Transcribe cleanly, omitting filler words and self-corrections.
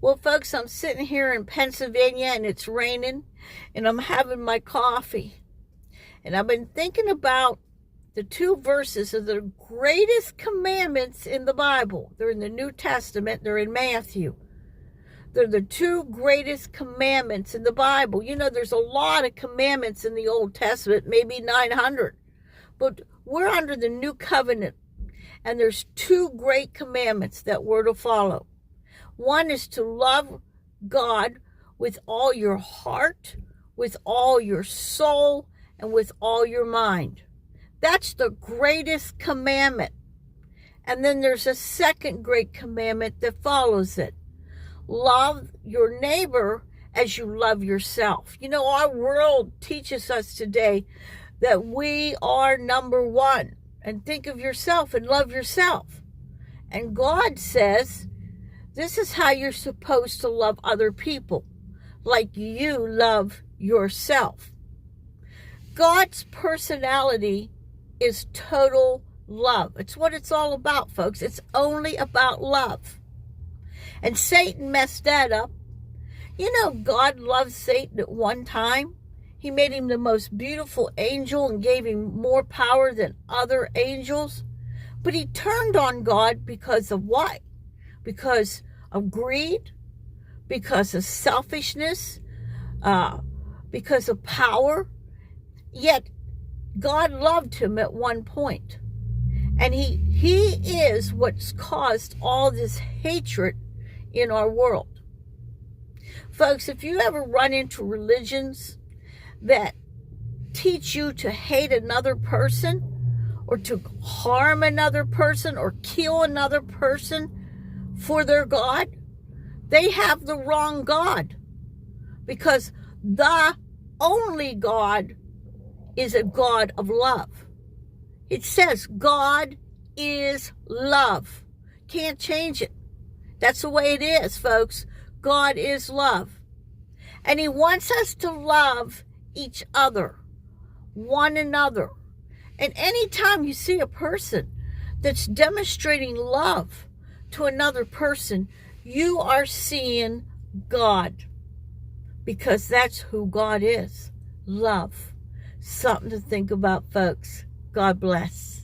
Well, folks, I'm sitting here in Pennsylvania and it's raining and I'm having my coffee. And I've been thinking about the two verses of the greatest commandments in the Bible. They're in the New Testament, they're in Matthew. They're the two greatest commandments in the Bible. You know, there's a lot of commandments in the Old Testament, maybe 900. But we're under the new covenant, and there's two great commandments that we're to follow. One is to love God with all your heart, with all your soul, and with all your mind. That's the greatest commandment. And then there's a second great commandment that follows it. Love your neighbor as you love yourself. You know, our world teaches us today that we are number one. And think of yourself and love yourself. And God says, this is how you're supposed to love other people, like you love yourself. God's personality is total love. It's what it's all about, folks. It's only about love. And Satan messed that up. You know, God loved Satan at one time. He made him the most beautiful angel and gave him more power than other angels. But he turned on God because of what? Because of greed, because of selfishness, because of power. Yet God loved him at one point. And he is what's caused all this hatred in our world. Folks, if you ever run into religions that teach you to hate another person, or to harm another person, or kill another person for their God, they have the wrong God. Because the only God is a God of love. It says God is love. Can't change it. That's the way it is, folks. God is love. And he wants us to love each other, one another. And anytime you see a person that's demonstrating love to another person, you are seeing God. Because that's who God is. Love. Something to think about, folks. God bless.